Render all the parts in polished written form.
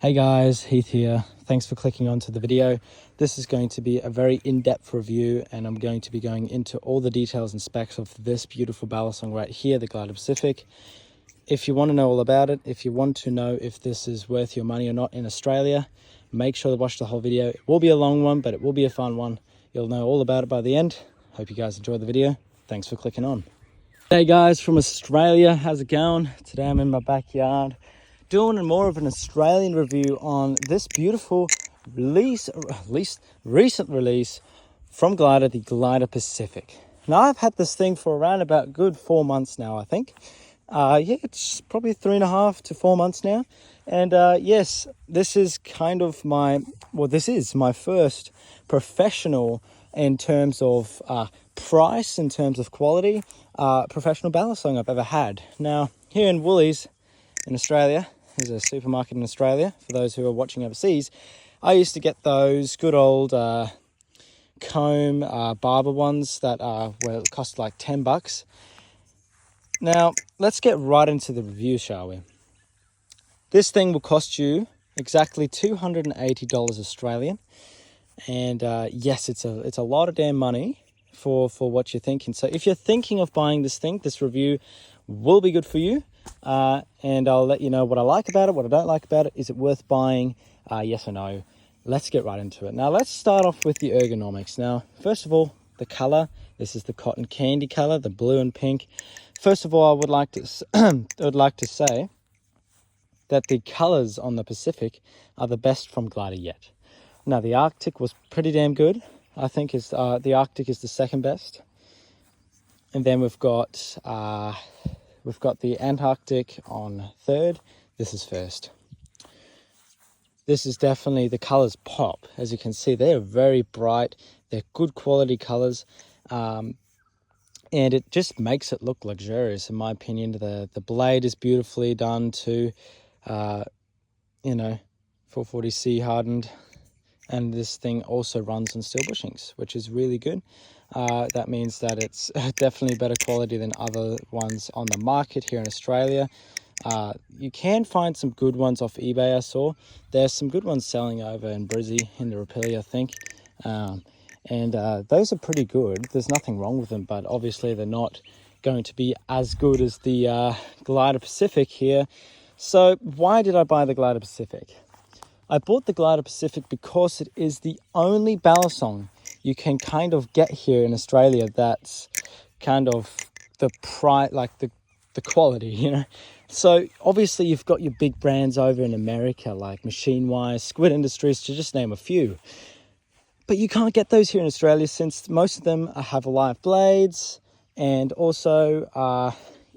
Hey guys, Heath here. Thanks for clicking onto the video. This is going to be a very in-depth review, and I'm going to be going into all the details and specs of this beautiful Balisong right here, the Glidr Pacific. If you want to know all about it, if you want to know if this is worth your money or not in Australia, make sure to watch the whole video. It will be a long one, but it will be a fun one. You'll know all about it by the end. Hope you guys enjoy the video. Thanks for clicking on. Hey guys from Australia, how's it going? Today I'm in my backyard doing more of an Australian review on this beautiful recent release from Glidr, the Glidr Pacific. Now I've had this thing for around about good 4 months now, I think. Yeah, it's probably 3.5 to 4 months now. And yes, this is kind of this is my first professional in terms of price, in terms of quality, professional Balisong I've ever had. Now, here in Woolies in Australia, there's a supermarket in Australia, for those who are watching overseas, I used to get those good old comb barber ones that cost like $10. Now, let's get right into the review, shall we? This thing will cost you exactly $280 Australian. And yes, it's a lot of damn money for what you're thinking. So if you're thinking of buying this thing, this review will be good for you. And I'll let you know what I like about it, what I don't like about it. Is it worth buying? Yes or no? Let's get right into it. Now, let's start off with the ergonomics. Now, first of all, the color. This is the cotton candy color, the blue and pink. First of all, I would like to say that the colors on the Pacific are the best from Glidr yet. Now, the Arctic was pretty damn good. I think the Arctic is the second best. And then we've got the Antarctic on third. This is first. This is definitely, the colors pop. As you can see, they're very bright. They're good quality colors. And it just makes it look luxurious, in my opinion. The blade is beautifully done too. 440C hardened. And this thing also runs on steel bushings, which is really good. That means that it's definitely better quality than other ones on the market here in Australia. You can find some good ones off eBay, I saw. There's some good ones selling over in Brizzy, in the Rapilli, I think. Those are pretty good. There's nothing wrong with them, but obviously they're not going to be as good as the Glidr Pacific here. So why did I buy the Glidr Pacific? I bought the Glidr Pacific because it is the only Balisong you can kind of get here in Australia that's kind of the quality, you know. So obviously you've got your big brands over in America like Machine Wise, Squid Industries, to just name a few. But you can't get those here in Australia since most of them have live blades, and also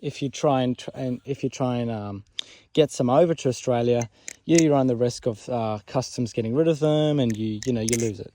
if you try and get some over to Australia, you run the risk of customs getting rid of them, and you lose it.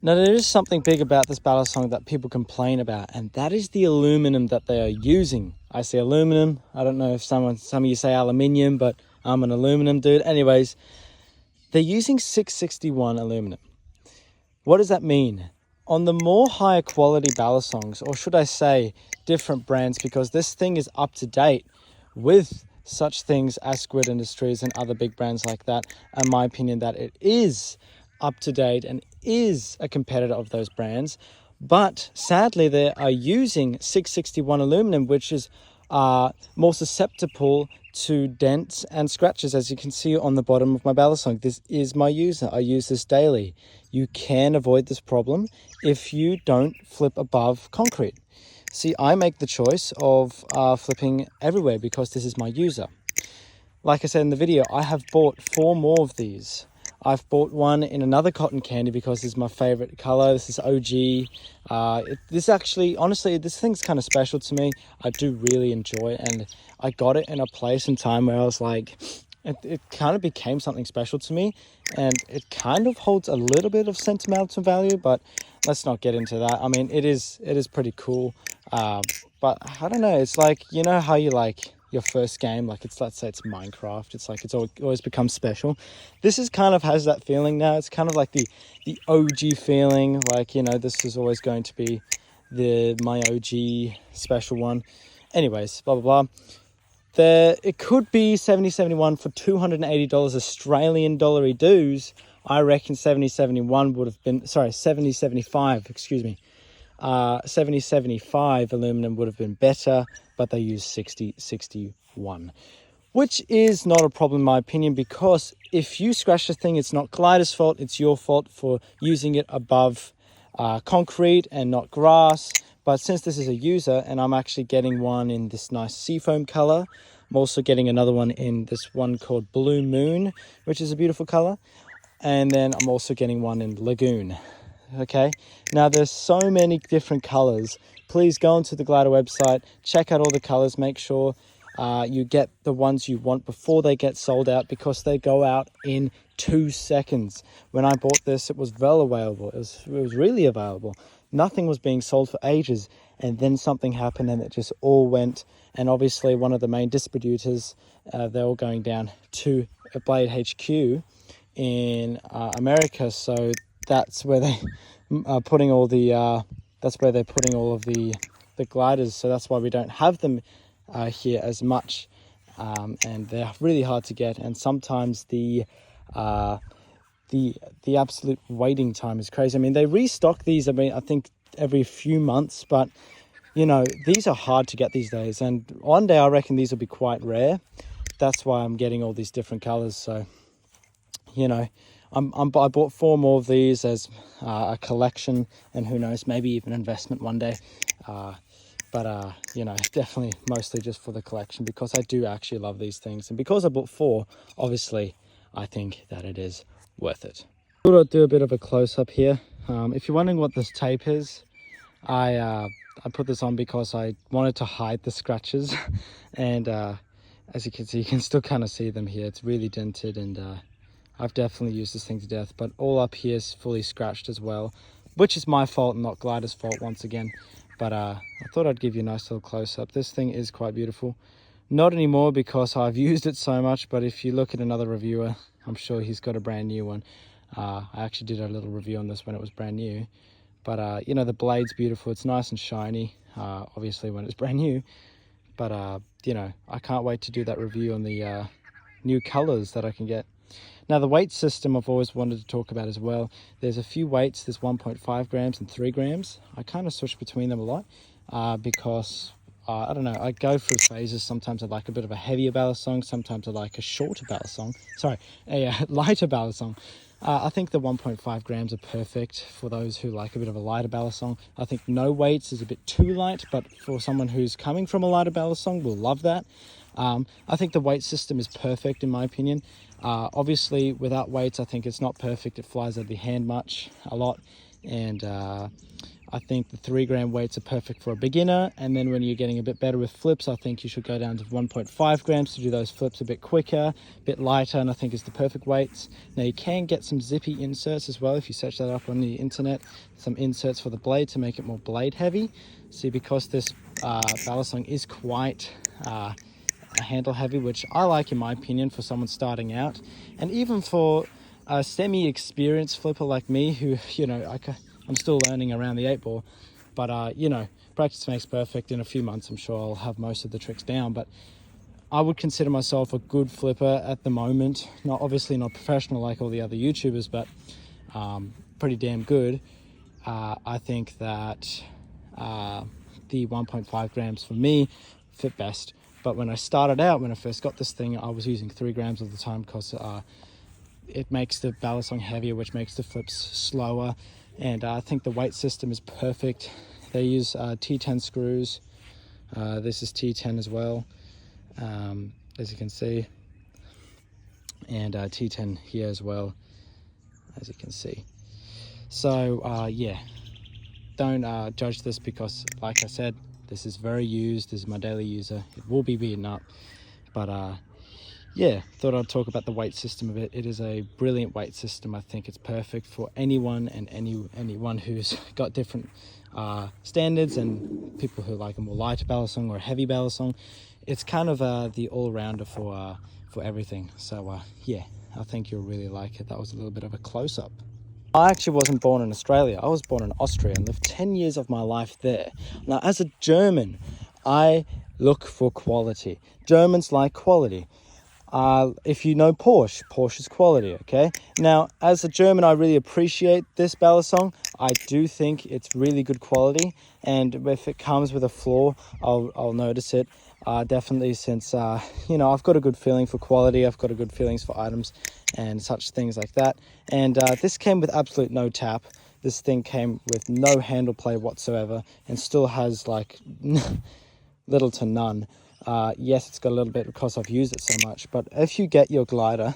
Now, there is something big about this Balisong that people complain about, and that is the aluminum that they are using. I say aluminum. I don't know if some of you say aluminium, but I'm an aluminum dude. Anyways, they're using 661 aluminum. What does that mean? On the more higher quality Balisongs, or should I say different brands, because this thing is up to date with such things as Squid Industries and other big brands like that, in my opinion, that it is up to date and is a competitor of those brands. But sadly, they are using 661 aluminum, which is more susceptible to dents and scratches, as you can see on the bottom of my Balisong. This is my user. I use this daily. You can avoid this problem if you don't flip above concrete. See, I make the choice of flipping everywhere because this is my user. Like I said in the video, I have bought 4 more of these. I've bought one in another cotton candy because this is my favorite color. This is OG. This actually, honestly, this thing's kind of special to me. I do really enjoy it, and I got it in a place and time where I was like, it kind of became something special to me, and it kind of holds a little bit of sentimental value, but let's not get into that. I mean, it is pretty cool, but I don't know. It's like, you know how you like your first game, like let's say it's Minecraft, it's like it's always become special. This is kind of has that feeling now. It's kind of like the OG feeling, like, you know, this is always going to be my OG special one. Anyways, blah blah blah. it could be 7071 for $280 Australian dollar dues. I reckon 7071 would have been, sorry, 7075, excuse me. 7075 aluminum would have been better, but they use 6061, which is not a problem in my opinion, because if you scratch the thing, it's not Glidr's fault, it's your fault for using it above concrete and not grass. But since this is a user, and I'm actually getting one in this nice seafoam color, I'm also getting another one in this one called Blue Moon, which is a beautiful color. And then I'm also getting one in Lagoon. Okay, now there's so many different colors. Please go onto the Glidr website, check out all the colors, make sure you get the ones you want before they get sold out, because they go out in 2 seconds. When I bought this, it was well available. It was really available. Nothing was being sold for ages, and then something happened and it just all went. And obviously one of the main distributors, they're all going down to a Blade HQ in America, so that's where they are putting all the that's where they're putting all of the gliders. So that's why we don't have them here as much, and they're really hard to get. And sometimes the absolute waiting time is crazy. I mean, they restock these, I think every few months, but you know, these are hard to get these days, and one day I reckon these will be quite rare. That's why I'm getting all these different colors. So you know, I bought 4 more of these as a collection, and who knows, maybe even investment one day. But you know, definitely mostly just for the collection, because I do actually love these things. And because I bought 4, obviously, I think that it is worth it. I thought I'd do a bit of a close-up here. If you're wondering what this tape is, I put this on because I wanted to hide the scratches. And as you can see, you can still kind of see them here. It's really dented, and I've definitely used this thing to death, but all up here is fully scratched as well, which is my fault and not Glidr's fault once again. But I thought I'd give you a nice little close-up. This thing is quite beautiful. Not anymore because I've used it so much, but if you look at another reviewer, I'm sure he's got a brand new one. I actually did a little review on this when it was brand new. But you know, the blade's beautiful. It's nice and shiny, obviously when it's brand new. But you know, I can't wait to do that review on the new colors that I can get. Now, the weight system I've always wanted to talk about as well. There's a few weights. There's 1.5 grams and 3 grams. I kind of switch between them a lot because, I don't know, I go through phases. Sometimes I like a bit of a heavier balisong. Sometimes I like a shorter balisong. Sorry, a lighter balisong. I think the 1.5 grams are perfect for those who like a bit of a lighter balisong. I think no weights is a bit too light, but for someone who's coming from a lighter balisong, will love that. I think the weight system is perfect in my opinion. Obviously without weights, I think it's not perfect. It flies out of your hand a lot. And I think the 3 gram weights are perfect for a beginner. And then when you're getting a bit better with flips, I think you should go down to 1.5 grams to do those flips a bit quicker, a bit lighter, and I think it's the perfect weights. Now you can get some zippy inserts as well if you search that up on the internet. Some inserts for the blade to make it more blade heavy. See, because this balisong is quite handle heavy, which I like in my opinion for someone starting out, and even for a semi-experienced flipper like me, who, you know, I'm still learning around the 8-ball, but you know, practice makes perfect. In a few months I'm sure I'll have most of the tricks down, but I would consider myself a good flipper at the moment. Not obviously not professional like all the other YouTubers, but pretty damn good. I think that the 1.5 grams for me fit best. But when I started out, when I first got this thing, I was using 3 grams all the time because it makes the balisong heavier, which makes the flips slower. And I think the weight system is perfect. They use T10 screws. This is T10 as well, as you can see. And T10 here as well, as you can see. So yeah, don't judge this because, like I said, this is very used. This is my daily user. It will be beaten up, but yeah, thought I'd talk about the weight system a bit. It is a brilliant weight system. I think it's perfect for anyone and anyone who's got different standards, and people who like a more lighter balisong or a heavy balisong. It's kind of the all-rounder for everything. So yeah, I think you'll really like it. That was a little bit of a close-up. I actually wasn't born in Australia. I was born in Austria and lived 10 years of my life there. Now, as a German, I look for quality. Germans like quality. If you know Porsche's quality, okay? Now, as a German, I really appreciate this Balisong. I do think it's really good quality, and if it comes with a flaw, I'll notice it. Definitely, since, you know, I've got a good feeling for quality, I've got a good feelings for items and such things like that. And this came with absolute no tap. This thing came with no handle play whatsoever, and still has like little to none. Yes, it's got a little bit because I've used it so much, but if you get your glider,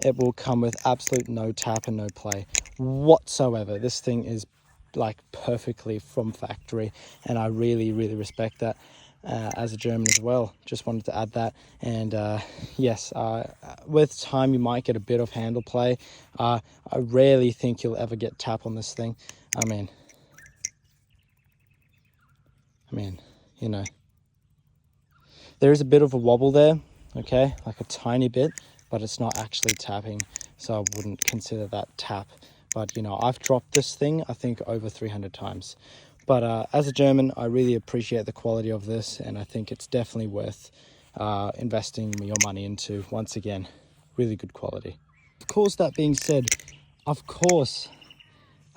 it will come with absolute no tap and no play whatsoever. This thing is like perfectly from factory, and I really, really respect that as a German as well. Just wanted to add that. And yes, with time you might get a bit of handle play. I rarely think you'll ever get tap on this thing. I mean, you know, there is a bit of a wobble there, okay, like a tiny bit, but it's not actually tapping, so I wouldn't consider that tap. But, you know, I've dropped this thing, I think, over 300 times. But as a German, I really appreciate the quality of this, and I think it's definitely worth investing your money into. Once again, really good quality. Of course, that being said, of course,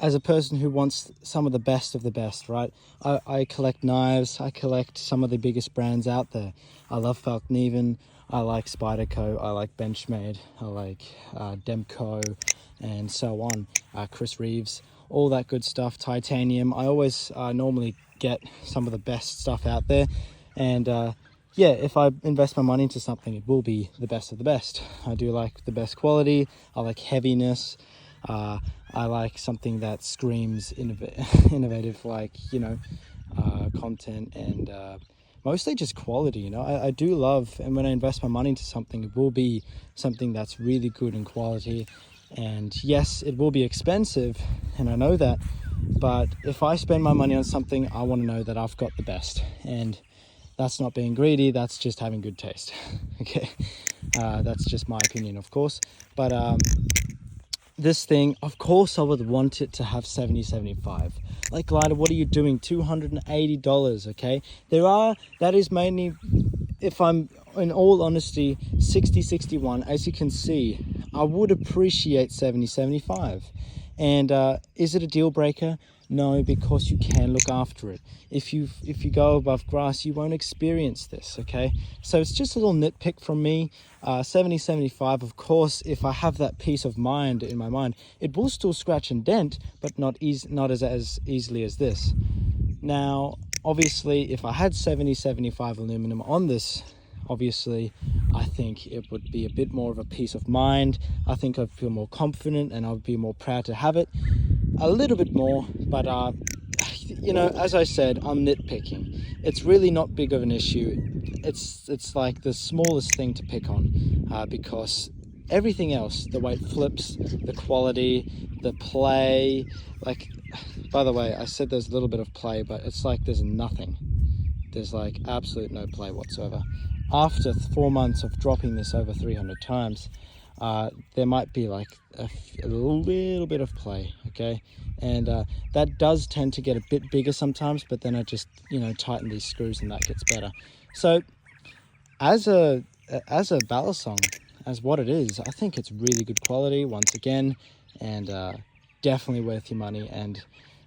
as a person who wants some of the best, right? I collect knives, I collect some of the biggest brands out there. I love Falkneven, I like Spyderco, I like Benchmade, I like Demco, and so on. Chris Reeves, all that good stuff, titanium. I always normally get some of the best stuff out there. And yeah, if I invest my money into something, it will be the best of the best. I do like the best quality, I like heaviness. I like something that screams innovative, like, you know, content, and mostly just quality. You know, I do love, and when I invest my money into something, it will be something that's really good in quality. And yes, it will be expensive, and I know that, but if I spend my money on something, I want to know that I've got the best. And that's not being greedy, that's just having good taste. Okay, that's just my opinion, of course. But this thing, of course I would want it to have 70-75. Like, Glidr, what are you doing? $280, okay? That is mainly, if I'm in all honesty, 60-61. As you can see, I would appreciate 70-75. And is it a deal breaker? No, because you can look after it. If you go above grass, you won't experience this, okay? So it's just a little nitpick from me. 70-75, of course, if I have that peace of mind in my mind, it will still scratch and dent, but not as easily as this. Now, obviously, if I had 70-75 aluminum on this, obviously, I think it would be a bit more of a peace of mind. I think I'd feel more confident, and I'd be more proud to have it. A little bit more, but you know, as I said, I'm nitpicking. It's really not big of an issue. It's like the smallest thing to pick on, because everything else, the way it flips, the quality, the play, like, by the way, I said there's a little bit of play, but it's like there's nothing. There's like absolute no play whatsoever. After 4 months of dropping this over 300 times, there might be like a little bit of play, okay? And that does tend to get a bit bigger sometimes, but then I just, you know, tighten these screws and that gets better. So as a Balisong, as what it is, I think it's really good quality once again, and definitely worth your money. And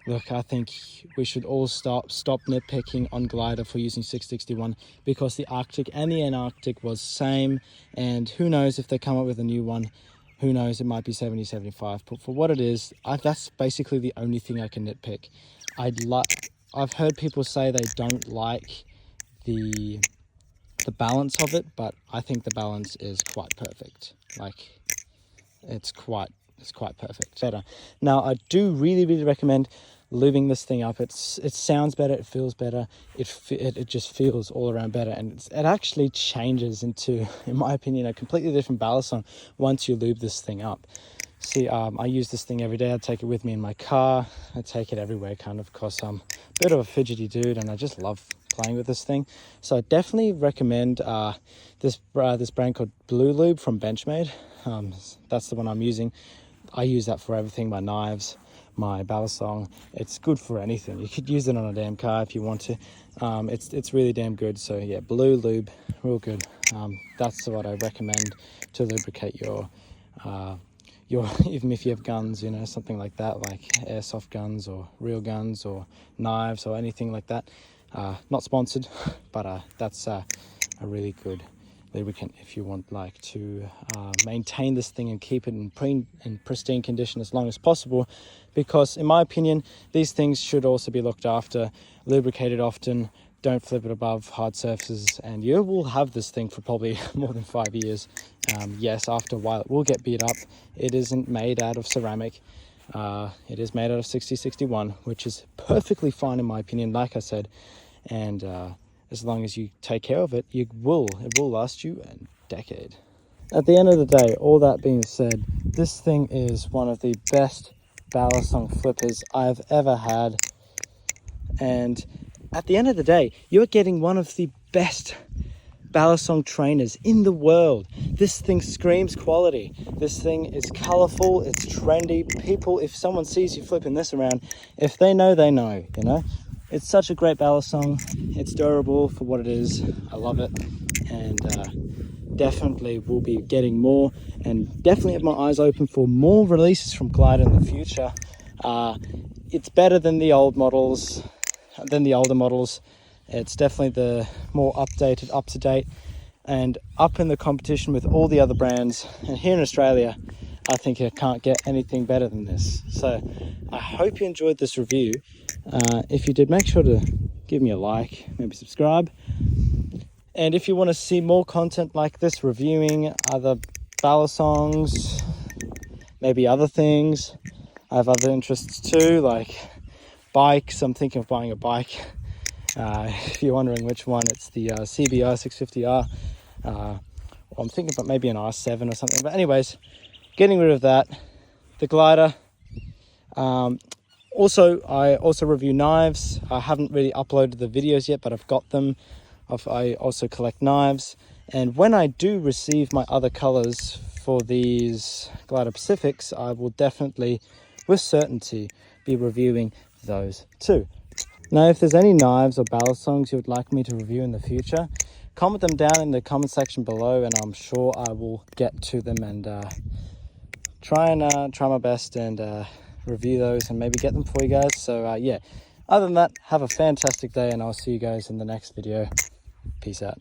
look, I think we should all stop nitpicking on Glidr for using 661, because the Arctic and the Antarctic was the same, and who knows if they come up with a new one, who knows, it might be 70-75, but for what it is, that's basically the only thing I can nitpick. I've heard people say they don't like the balance of it, but I think the balance is quite perfect. Like, it's quite perfect. Better. Now, I do really recommend lubing this thing up. It sounds better, it feels better, it just feels all around better, and it actually changes into, in my opinion, a completely different Balisong once you lube this thing up. See, I use this thing every day. I take it with me in my car, I take it everywhere, kind of, because I'm a bit of a fidgety dude and I just love playing with this thing. So I definitely recommend this brand called Blue Lube from Benchmade. That's the one I'm using. I use that for everything, my knives, my Balisong. It's good for anything. You could use it on a damn car if you want to. It's really damn good. So yeah, blue lube, real good. That's what I recommend to lubricate your even if you have guns, you know, something like that, like airsoft guns or real guns or knives or anything like that. Not sponsored, but that's a really good lubricant if you want like to maintain this thing and keep it in pristine condition as long as possible, because in my opinion these things should also be looked after, lubricated often. Don't flip it above hard surfaces, and you will have this thing for probably more than 5 years. Yes, after a while it will get beat up. It isn't made out of ceramic. It is made out of 6061, which is perfectly fine in my opinion, like I said. And as long as you take care of it, it will last you a decade. At the end of the day, all that being said, this thing is one of the best Balisong flippers I've ever had. And at the end of the day, you're getting one of the best Balisong trainers in the world. This thing screams quality. This thing is colorful, it's trendy. People, if someone sees you flipping this around, if they know, they know, you know. It's such a great Balisong. It's durable for what it is. I love it. And definitely will be getting more, and definitely have my eyes open for more releases from Glidr in the future. It's better than the older models. It's definitely the more updated, up to date, and up in the competition with all the other brands. And here in Australia, I think I can't get anything better than this. So I hope you enjoyed this review. If you did, make sure to give me a like, maybe subscribe. And if you want to see more content like this, reviewing other Balisongs, maybe other things, I have other interests too, like bikes. I'm thinking of buying a bike. If you're wondering which one, it's the CBR 650R. I'm thinking about maybe an R7 or something. But anyways, getting rid of that. The Glidr. I also review knives. I haven't really uploaded the videos yet, but I've got them. I also collect knives. And when I do receive my other colors for these Glidr Pacifics, I will definitely, with certainty, be reviewing those too. Now, if there's any knives or Balisongs you would like me to review in the future, comment them down in the comment section below, and I'm sure I will get to them and try my best and review those and maybe get them for you guys. So yeah, other than that, have a fantastic day, and I'll see you guys in the next video. Peace out.